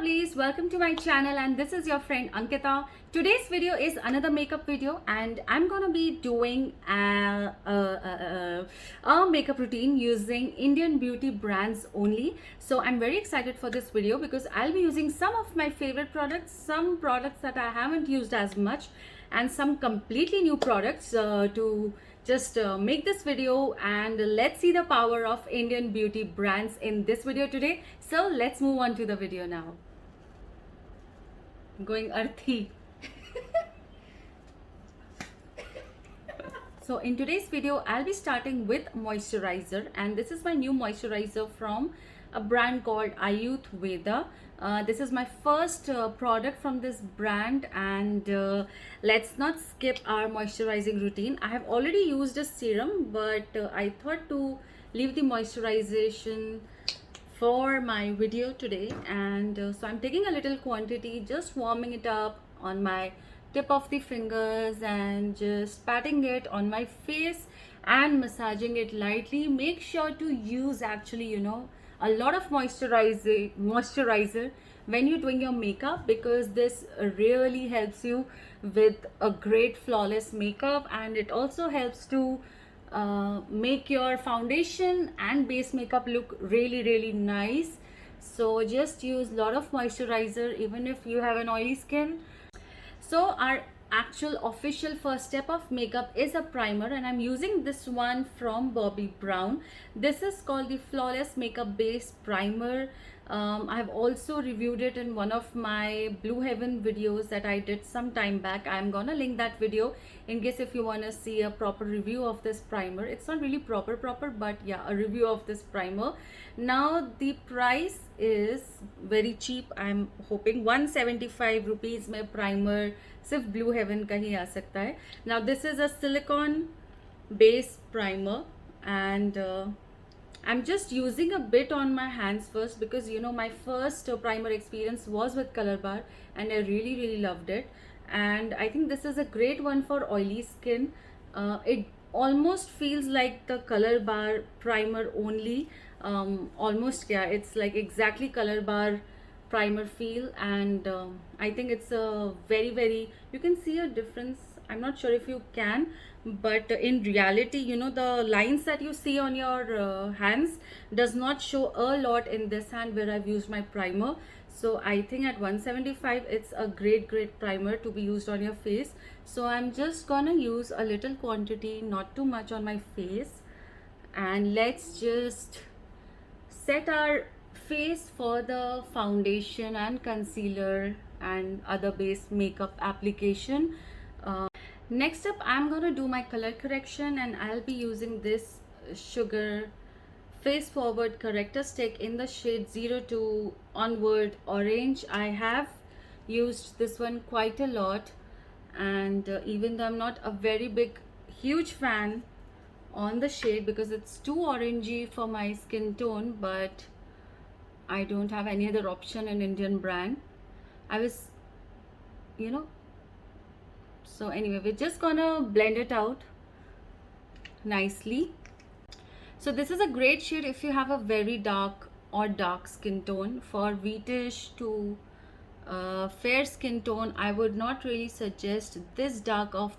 lovelies, welcome to my channel, and this is your friend Ankita. Today's video is another makeup video, and I'm gonna be doing a makeup routine using Indian beauty brands only. So I'm very excited for this video because I'll be using some of my favorite products, some products that I haven't used as much, and some completely new products to just make this video. And let's see the power of Indian beauty brands in this video today. So let's move on to the video now. I'm going earthy. So in today's video I'll be starting with moisturizer, and this is my new moisturizer from a brand called Ayouth Veda. This is my first product from this brand, and let's not skip our moisturizing routine. I have already used a serum, but I thought to leave the moisturization for my video today, and so I'm taking a little quantity, just warming it up on my tip of the fingers and just patting it on my face and massaging it lightly. Make sure to use actually a lot of moisturizer when you're doing your makeup, because this really helps you with a great flawless makeup, and it also helps to make your foundation and base makeup look really nice. So just use a lot of moisturizer even if you have an oily skin. So our actual official first step of makeup is a primer, and I'm using this one from Bobbi Brown. This is called the Flawless Makeup Base Primer. I've also reviewed it in one of my Blue Heaven videos that I did some time back. I'm gonna link that video in case if you want to see a proper review of this primer. It's not really proper, but yeah, a review of this primer. Now the price is very cheap. I'm hoping 175 rupees में primer सिर्फ Blue Heaven का ही आ सकता है. Now this is a silicone base primer, and I'm just using a bit on my hands first because my first primer experience was with Color Bar and I really loved it, and I think this is a great one for oily skin. It almost feels like the Color Bar primer only. Almost, yeah, it's like exactly Color Bar primer feel, and I think it's a very you can see a difference. I'm not sure if you can, but in reality the lines that you see on your hands does not show a lot in this hand where I've used my primer. So I think at 175 it's a great primer to be used on your face. So I'm just gonna use a little quantity, not too much, on my face, and let's just set our face for the foundation and concealer and other base makeup application. Next up I'm gonna do my color correction, and I'll be using this Sugar Face Forward Corrector stick in the shade 02 Onward Orange. I have used this one quite a lot, and even though I'm not a very huge fan on the shade because it's too orangey for my skin tone, but I don't have any other option in Indian brand. I was so anyway, we're just gonna blend it out nicely. So this is a great shade if you have a very dark or dark skin tone. For wheatish to fair skin tone, I would not really suggest this dark of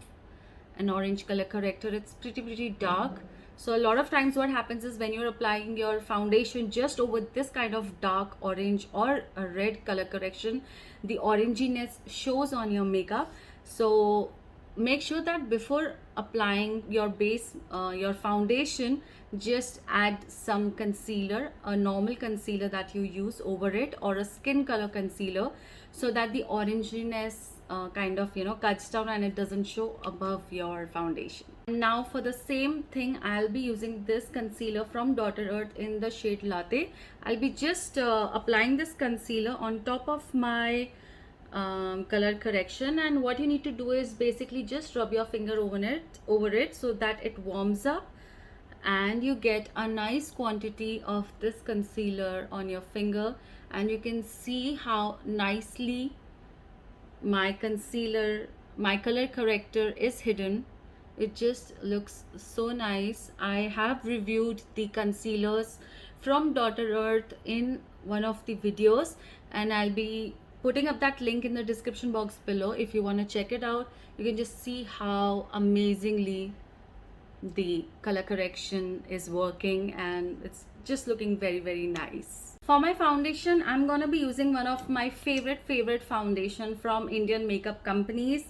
an orange color corrector. It's pretty dark. So a lot of times what happens is when you're applying your foundation just over this kind of dark orange or a red color correction, the oranginess shows on your makeup. So make sure that before applying your base, your foundation, just add some concealer, a normal concealer that you use over it, or a skin color concealer, so that the oranginess kind of cuts down and it doesn't show above your foundation. Now for the same thing, I'll be using this concealer from Dr. Earth in the shade Latte. I'll be just applying this concealer on top of my color correction, and what you need to do is basically just rub your finger over it so that it warms up, and you get a nice quantity of this concealer on your finger, and you can see how nicely my color corrector is hidden. It just looks so nice. I have reviewed the concealers from Dr. Earth in one of the videos, and I'll be putting up that link in the description box below. If you want to check it out, you can just see how amazingly the color correction is working, and it's just looking very, very nice. For my foundation, I'm gonna be using one of my favorite foundation from Indian makeup companies.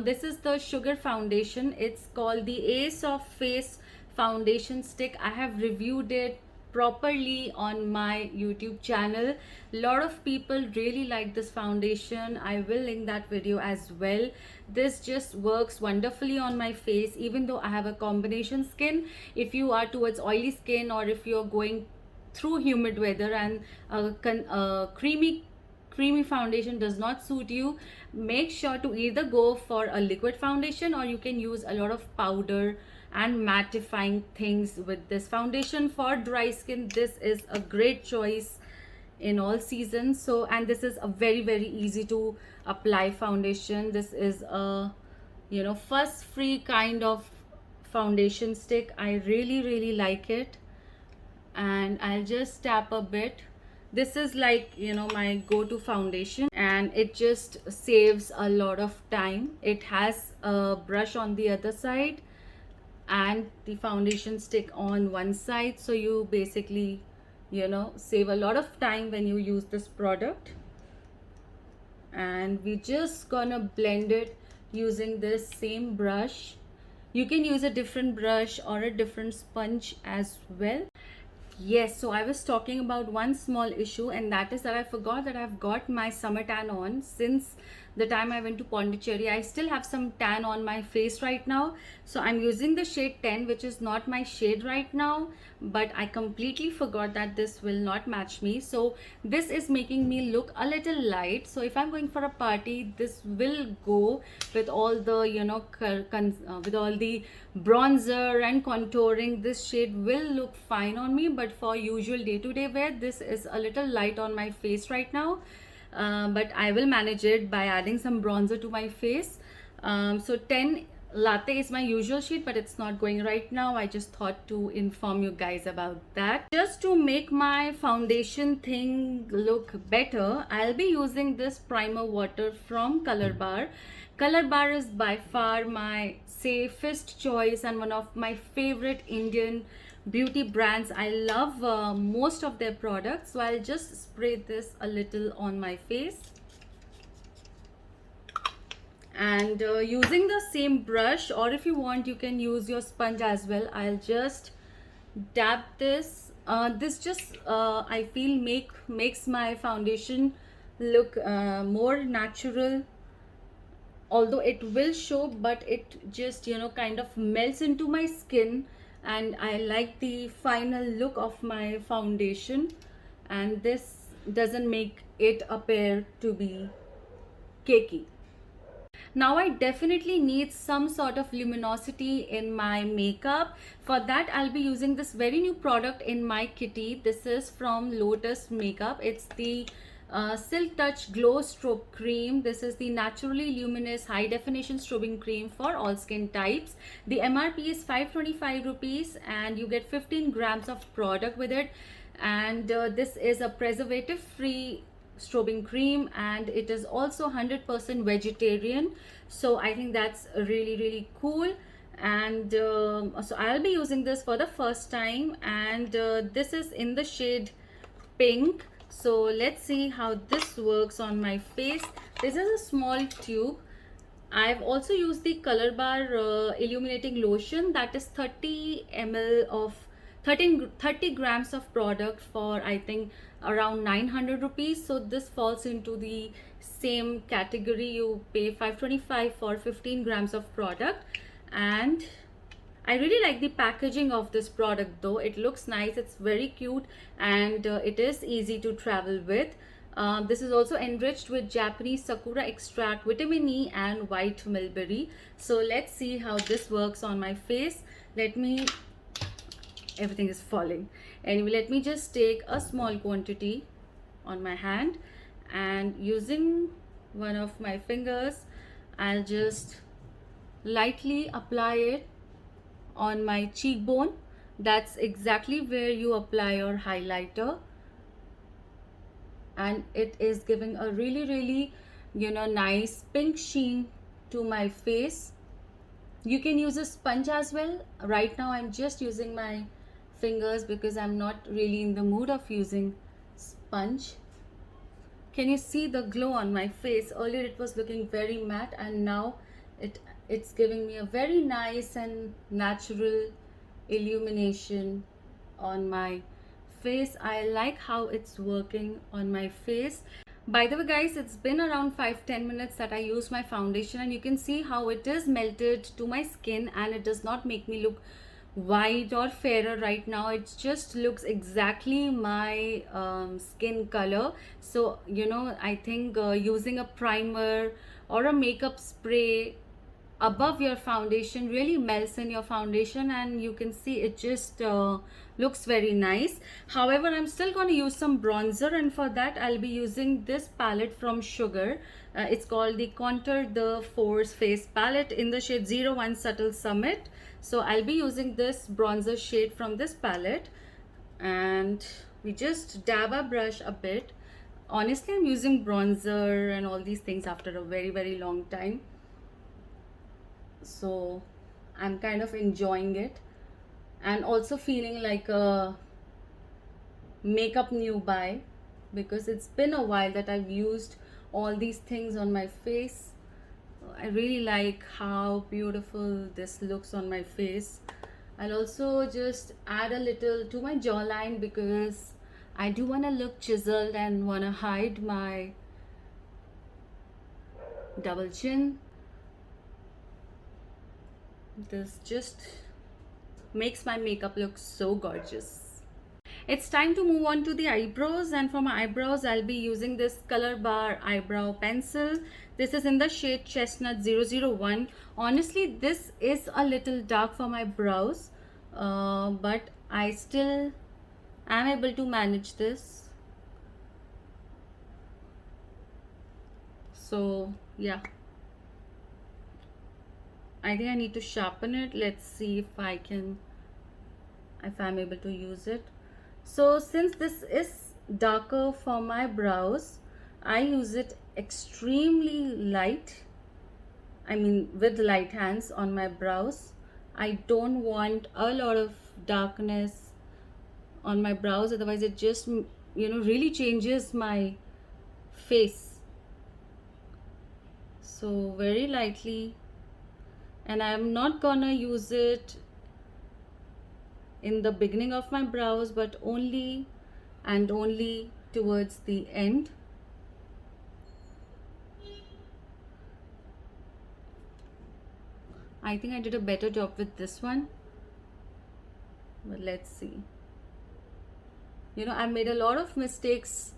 This is the Sugar foundation. It's called the Ace of Face foundation stick. I have reviewed it properly on my YouTube channel. A lot of people really like this foundation. I will link that video as well. This just works wonderfully on my face, even though I have a combination skin. If you are towards oily skin, or if you're going through humid weather and creamy foundation does not suit you, make sure to either go for a liquid foundation, or you can use a lot of powder and mattifying things with this foundation. For dry skin, this is a great choice in all seasons. So, and this is a very easy to apply foundation. This is a, you know, fuss free kind of foundation stick. I really like it, and I'll just tap a bit. This is like, you know, my go-to foundation, and it just saves a lot of time. It has a brush on the other side and the foundation stick on one side, so you basically, you know, save a lot of time when you use this product. And we just gonna blend it using this same brush. You can use a different brush or a different sponge as well. Yes, so I was talking about one small issue, and that is that I forgot that I've got my summer tan on. Since the time I went to Pondicherry, I still have some tan on my face right now. So I'm using the shade 10, which is not my shade right now, but I completely forgot that this will not match me. So this is making me look a little light. So if I'm going for a party, this will go with all the, you know, with all the bronzer and contouring. This shade will look fine on me, but for usual day-to-day wear, this is a little light on my face right now. But I will manage it by adding some bronzer to my face. So 10 Latte is my usual shade, but it's not going right now. I just thought to inform you guys about that. Just to make my foundation thing look better, I'll be using this primer water from Color Bar. Color Bar is by far my safest choice and one of my favorite Indian beauty brands. I love most of their products. So I'll just spray this a little on my face, and using the same brush, or if you want you can use your sponge as well. I'll just dab this. This just I feel makes my foundation look more natural, although it will show, but it just, you know, kind of melts into my skin, and I like the final look of my foundation, and this doesn't make it appear to be cakey. Now I definitely need some sort of luminosity in my makeup. For that, I'll be using this very new product in my kitty. This is from Lotus Makeup. It's the Silk Touch Glow Strobe Cream. This is the naturally luminous high definition strobing cream for all skin types. The MRP is 525 rupees, and you get 15 grams of product with it. And this is a preservative free strobing cream, and it is also 100% vegetarian. So I think that's really cool. And so I'll be using this for the first time, and this is in the shade pink. So let's see how this works on my face. This is a small tube. I've also used the Color Bar Illuminating Lotion. That is 30 ml of 30 grams of product for I think around 900 rupees. So this falls into the same category. You pay 525 for 15 grams of product. And I really like the packaging of this product though. It looks nice, it's very cute, and it is easy to travel with. This is also enriched with Japanese sakura extract, vitamin E and white mulberry. So let's see how this works on my face. Everything is falling. Anyway, let me just take a small quantity on my hand, and using one of my fingers, I'll just lightly apply it on my cheekbone. That's exactly where you apply your highlighter. and it is giving a really nice pink sheen to my face. You can use a sponge as well. Right now I'm just using my fingers because I'm not really in the mood of using sponge. Can you see the glow on my face? Earlier it was looking very matte, and now it's giving me a very nice and natural illumination on my face. I like how it's working on my face. By the way guys, it's been around 5-10 minutes that I used my foundation, and you can see how it is melted to my skin, and it does not make me look white or fairer right now. It just looks exactly my skin color. So I think using a primer or a makeup spray above your foundation really melts in your foundation, and you can see it just looks very nice. However, I'm still going to use some bronzer, and for that I'll be using this palette from Sugar. It's called the Contour the Force Face Palette in the shade 01 Subtle Summit. So I'll be using this bronzer shade from this palette, and we just dab our brush a bit. Honestly, I'm using bronzer and all these things after a very long time, so I'm kind of enjoying it and also feeling like a makeup newbie, because it's been a while that I've used all these things on my face. I really like how beautiful this looks on my face. I'll also just add a little to my jawline because I do want to look chiseled and want to hide my double chin. This just makes my makeup look so gorgeous. It's time to move on to the eyebrows, and for my eyebrows I'll be using this Color Bar Eyebrow Pencil. This is in the shade Chestnut 001. Honestly, this is a little dark for my brows, but I still am able to manage this. So yeah, I think I need to sharpen it. Let's see if I'm able to use it. So since this is darker for my brows, I use it extremely light. I mean with light hands on my brows. I don't want a lot of darkness on my brows, otherwise it just really changes my face. So very lightly, and I'm not gonna use it in the beginning of my brows, but only and only towards the end. I think I did a better job with this one, but let's see. I made a lot of mistakes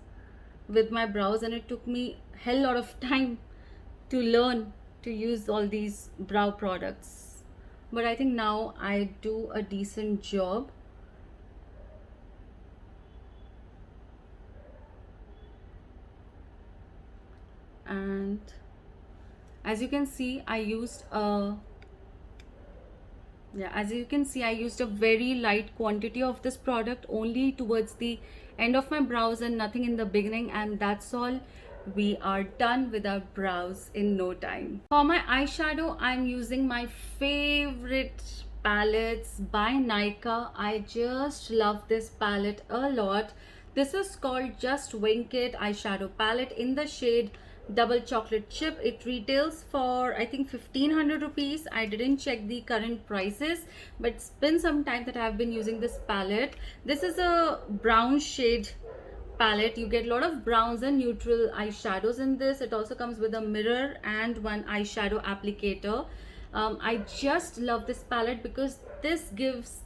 with my brows, and it took me a hell lot of time to learn to use all these brow products, but I think now I do a decent job. And as you can see, I used a very light quantity of this product only towards the end of my brows and nothing in the beginning, and that's all. We are done with our brows in no time. For my eyeshadow, I'm using my favorite palettes by Nykaa. I just love this palette a lot. This is called Just Wink It eyeshadow palette in the shade Double Chocolate Chip. It retails for I think 1500 rupees. I didn't check the current prices, but it's been some time that I've been using this palette. This is a brown shade palette. You get a lot of browns and neutral eyeshadows in this. It also comes with a mirror and one eyeshadow applicator. I just love this palette because this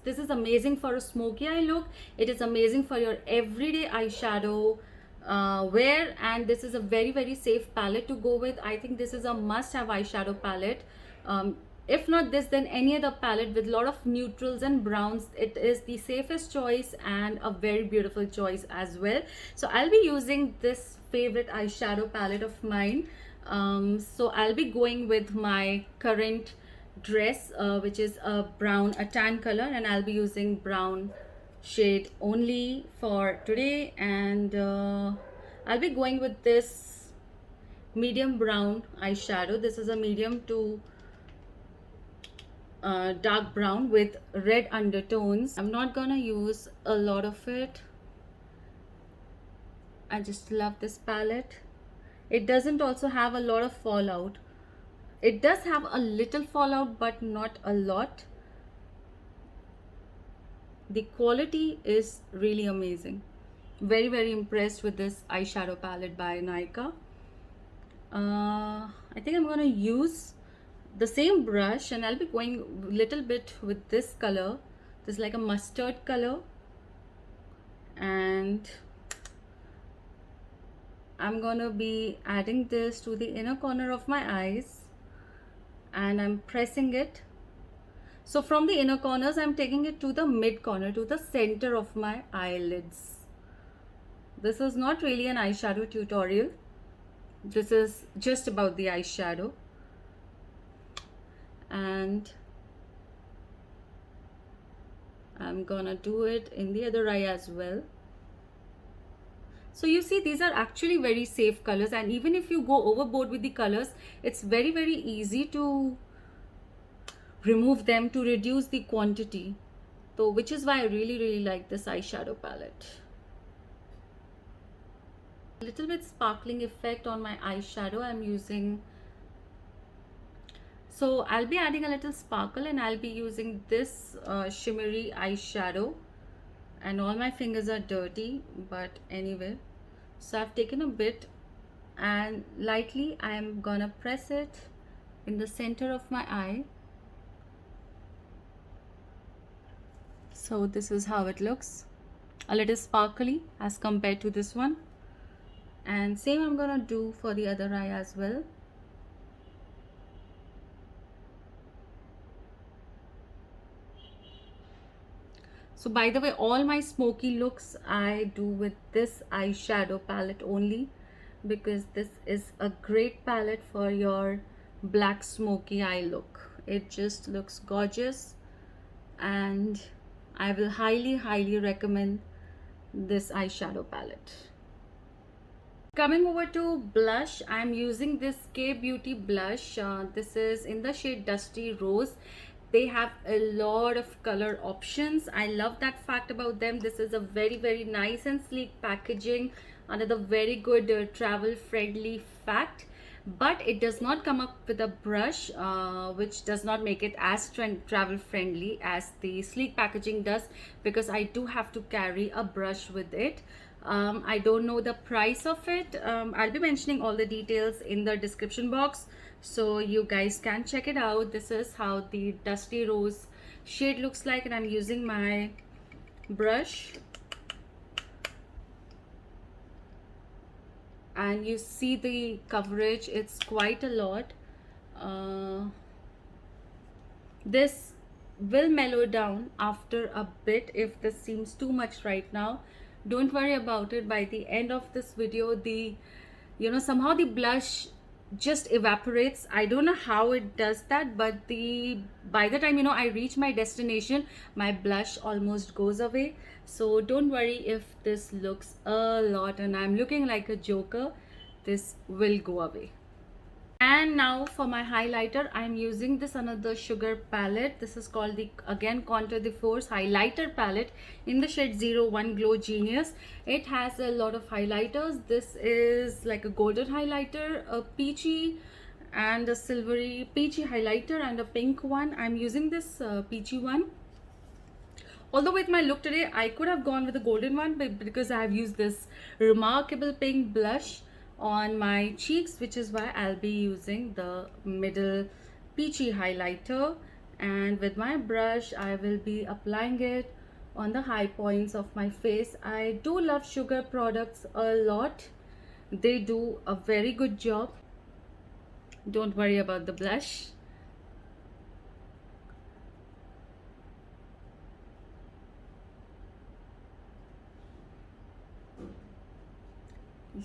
is amazing for a smoky eye look. It is amazing for your everyday eyeshadow wear, and this is a very safe palette to go with. I think this is a must-have eyeshadow palette. If not this, then any other palette with a lot of neutrals and browns. It is the safest choice and a very beautiful choice as well. So I'll be using this favorite eyeshadow palette of mine. So I'll be going with my current dress, which is a tan color, and I'll be using brown shade only for today. And I'll be going with this medium brown eyeshadow. This is a medium to dark brown with red undertones. I'm not gonna use a lot of it. I just love this palette. It doesn't also have a lot of fallout. It does have a little fallout, but not a lot. The quality is really amazing. Very, very impressed with this eyeshadow palette by Nykaa. I think I'm gonna use the same brush, and I'll be going a little bit with this color. This is like a mustard color, and I'm gonna be adding this to the inner corner of my eyes, and I'm pressing it. So from the inner corners, I'm taking it to the mid corner, to the center of my eyelids. This is not really an eyeshadow tutorial. This is just about the eyeshadow. And I'm gonna do it in the other eye as well. So you see, these are actually very safe colors, and even if you go overboard with the colors, it's very, very easy to remove them, to reduce the quantity. So which is why I really, really like this eyeshadow palette. A little bit sparkling effect on my eyeshadow I'm using. So I'll be adding a little sparkle, and I'll be using this shimmery eyeshadow, and all my fingers are dirty, but anyway. So I've taken a bit, and lightly I'm gonna press it in the center of my eye. So this is how it looks, a little sparkly as compared to this one. And same I'm gonna do for the other eye as well. So by the way, all my smoky looks I do with this eyeshadow palette only, because this is a great palette for your black smoky eye look. It just looks gorgeous, and I will highly, highly recommend this eyeshadow palette. Coming over to blush, I'm using this K Beauty blush. This is in the shade Dusty Rose. They have a lot of color options. I love that fact about them. This is a very, very nice and sleek packaging. Another very good travel friendly fact. But it does not come up with a brush, which does not make it as travel friendly as the sleek packaging does, because I do have to carry a brush with it. I don't know the price of it. I'll be mentioning all the details in the description box, so you guys can check it out. This is how the Dusty Rose shade looks like, and I'm using my brush. And you see the coverage, it's quite a lot. This will mellow down after a bit if this seems too much right now. Don't worry about it. By the end of this video, somehow the blush just evaporates. I don't know how it does that, but by the time I reach my destination, my blush almost goes away. So don't worry if this looks a lot and I'm looking like a joker. This will go away. And now for my highlighter, I'm using this another sugar palette. This is called the Contour de Force highlighter palette in the shade 01 Glow Genius. It has a lot of highlighters. This is like a golden highlighter, a peachy and a silvery peachy highlighter, and a pink one. I'm using this peachy one. Although with my look today, I could have gone with the golden one, but because I have used this remarkable pink blush on my cheeks, which is why I'll be using the middle peachy highlighter, and with my brush I will be applying it on the high points of my face. I do love sugar products a lot. They do a very good job. Don't worry about the blush.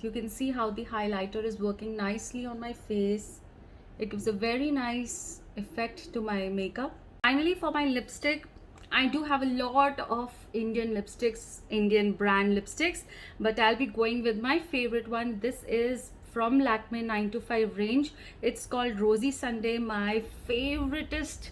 You can see how the highlighter is working nicely on my face. It gives a very nice effect to my makeup. Finally, for my lipstick, I do have a lot of Indian lipsticks, Indian brand lipsticks, but I'll be going with my favorite one. This is from Lakme 925 range. It's called Rosy Sunday, my favoriteest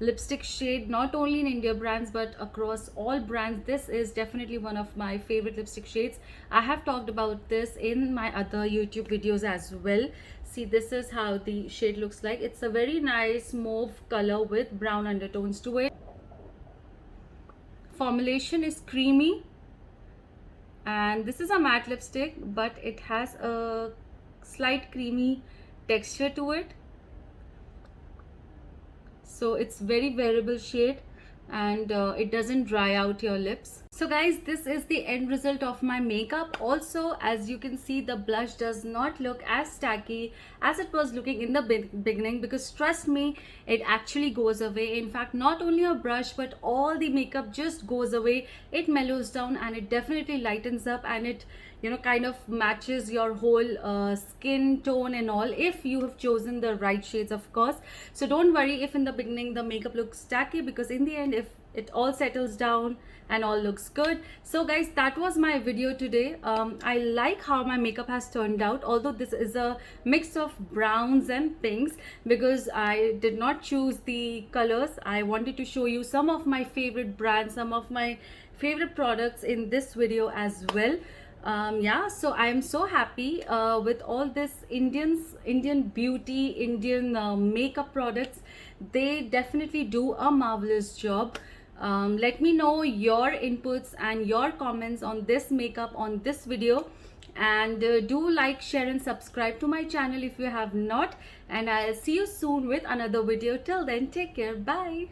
lipstick shade, not only in India brands but across all brands. This is definitely one of my favorite lipstick shades. I have talked about this in my other YouTube videos as well. See, this is how the shade looks like. It's a very nice mauve color with brown undertones to it. Formulation is creamy, and this is a matte lipstick, but it has a slight creamy texture to it, so it's very wearable shade, and it doesn't dry out your lips. So guys, this is the end result of my makeup. Also, as you can see, the blush does not look as tacky as it was looking in the beginning, because trust me, it actually goes away. In fact, not only a brush but all the makeup just goes away. It mellows down and it definitely lightens up, and it, you know, kind of matches your whole skin tone and all, if you have chosen the right shades, of course. So don't worry if in the beginning the makeup looks tacky, because in the end, if it all settles down and all looks good. So guys, that was my video today. I like how my makeup has turned out, although this is a mix of browns and pinks, because I did not choose the colors. I wanted to show you some of my favorite brands, some of my favorite products in this video as well. Yeah, so I am so happy with all this Indian beauty, Indian makeup products. They definitely do a marvelous job. Let me know your inputs and your comments on this makeup, on this video, and do like, share and subscribe to my channel if you have not, and I'll see you soon with another video. Till then, take care. Bye.